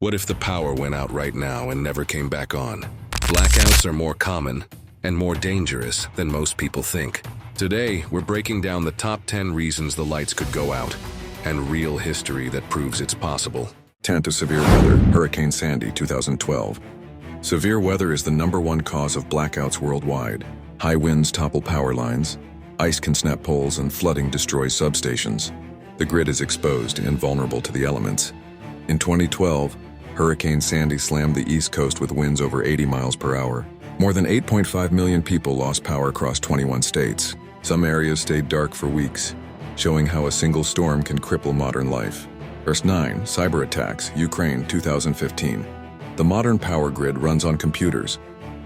What if the power went out right now and never came back on? Blackouts are more common and more dangerous than most people think. Today, we're breaking down the top 10 reasons the lights could go out and real history that proves it's possible. 10 to severe weather, Hurricane Sandy, 2012. Severe weather is the #1 cause of blackouts worldwide. High winds topple power lines, ice can snap poles, and flooding destroys substations. The grid is exposed and vulnerable to the elements. In 2012, Hurricane Sandy slammed the East Coast with winds over 80 miles per hour. More than 8.5 million people lost power across 21 states. Some areas stayed dark for weeks, showing how a single storm can cripple modern life. Verse 9, cyberattacks, Ukraine, 2015. The modern power grid runs on computers.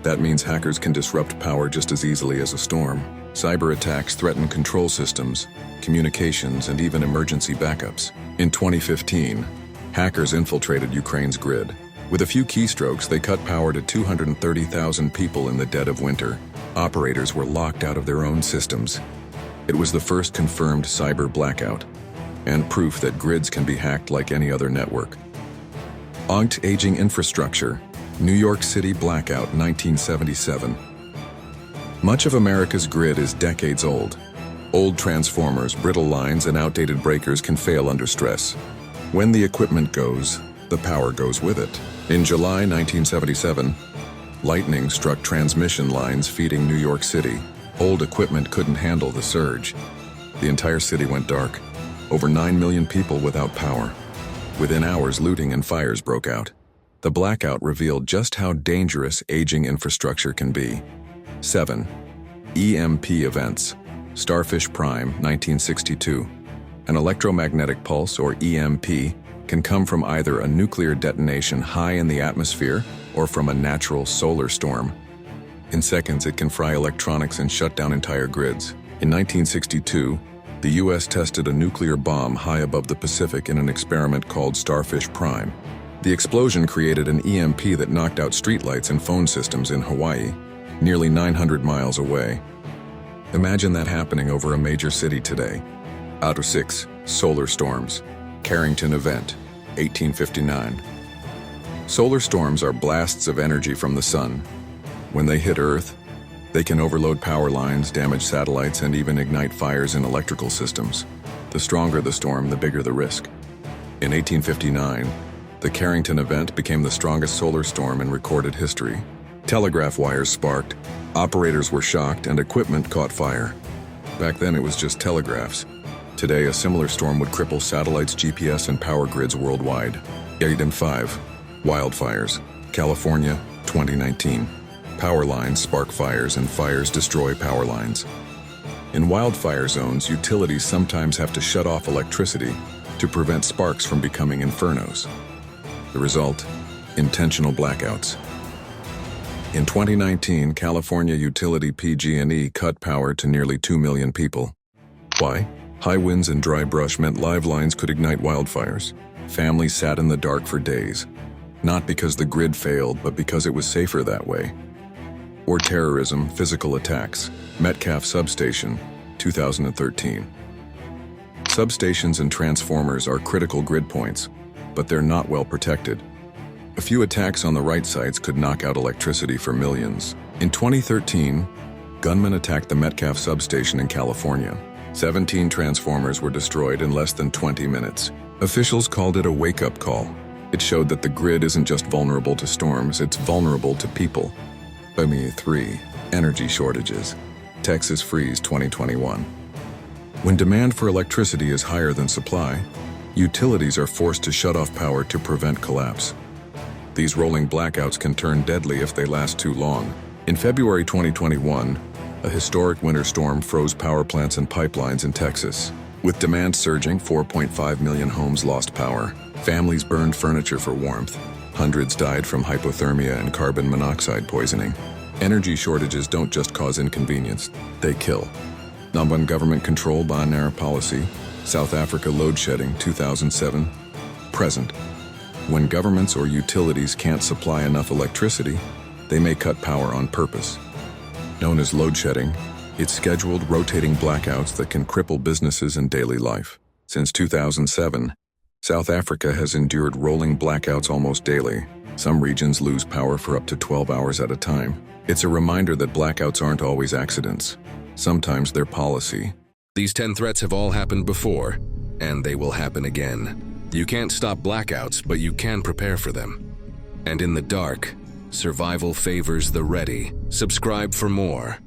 That means hackers can disrupt power just as easily as a storm. Cyberattacks threaten control systems, communications, and even emergency backups. In 2015, hackers infiltrated Ukraine's grid. With a few keystrokes, they cut power to 230,000 people in the dead of winter. Operators were locked out of their own systems. It was the first confirmed cyber blackout, and proof that grids can be hacked like any other network. Aging infrastructure, New York City blackout, 1977. Much of America's grid is decades old. Old transformers, brittle lines, and outdated breakers can fail under stress. When the equipment goes, the power goes with it. In July 1977, lightning struck transmission lines feeding New York City. Old equipment couldn't handle the surge. The entire city went dark. Over 9 million people without power. Within hours, looting and fires broke out. The blackout revealed just how dangerous aging infrastructure can be. 7. EMP events. Starfish Prime, 1962. An electromagnetic pulse, or EMP, can come from either a nuclear detonation high in the atmosphere or from a natural solar storm. In seconds, it can fry electronics and shut down entire grids. In 1962, the U.S. tested a nuclear bomb high above the Pacific in an experiment called Starfish Prime. The explosion created an EMP that knocked out streetlights and phone systems in Hawaii, nearly 900 miles away. Imagine that happening over a major city today. Out of 6, solar storms. Carrington event, 1859. Solar storms are blasts of energy from the sun. When they hit Earth, they can overload power lines, damage satellites, and even ignite fires in electrical systems. The stronger the storm, the bigger the risk. In 1859, the Carrington event became the strongest solar storm in recorded history. Telegraph wires sparked, operators were shocked, and equipment caught fire. Back then it was just telegraphs. Today, a similar storm would cripple satellites, GPS, and power grids worldwide. 8 and 5. Wildfires. California, 2019. Power lines spark fires, and fires destroy power lines. In wildfire zones, utilities sometimes have to shut off electricity to prevent sparks from becoming infernos. The result? Intentional blackouts. In 2019, California utility PG&E cut power to nearly 2 million people. Why? High winds and dry brush meant live lines could ignite wildfires. Families sat in the dark for days, not because the grid failed, but because it was safer that way. Or terrorism, physical attacks. Metcalfe Substation, 2013. Substations and transformers are critical grid points, but they're not well protected. A few attacks on the right sites could knock out electricity for millions. In 2013, gunmen attacked the Metcalfe Substation in California. 17 transformers were destroyed in less than 20 minutes. Officials called it a wake-up call. It showed that the grid isn't just vulnerable to storms, it's vulnerable to people. 3. Energy shortages. Texas freeze 2021. When demand for electricity is higher than supply, utilities are forced to shut off power to prevent collapse. These rolling blackouts can turn deadly if they last too long. In February 2021, a historic winter storm froze power plants and pipelines in Texas. With demand surging, 4.5 million homes lost power. Families burned furniture for warmth. Hundreds died from hypothermia and carbon monoxide poisoning. Energy shortages don't just cause inconvenience, they kill. Number 1 government control binary policy. South Africa load shedding, 2007. Present. When governments or utilities can't supply enough electricity, they may cut power on purpose. Known as load shedding, it's scheduled rotating blackouts that can cripple businesses and daily life. Since 2007, South Africa has endured rolling blackouts almost daily. Some regions lose power for up to 12 hours at a time. It's a reminder that blackouts aren't always accidents. Sometimes they're policy. These 10 threats have all happened before, and they will happen again. You can't stop blackouts, but you can prepare for them. And in the dark, survival favors the ready. Subscribe for more.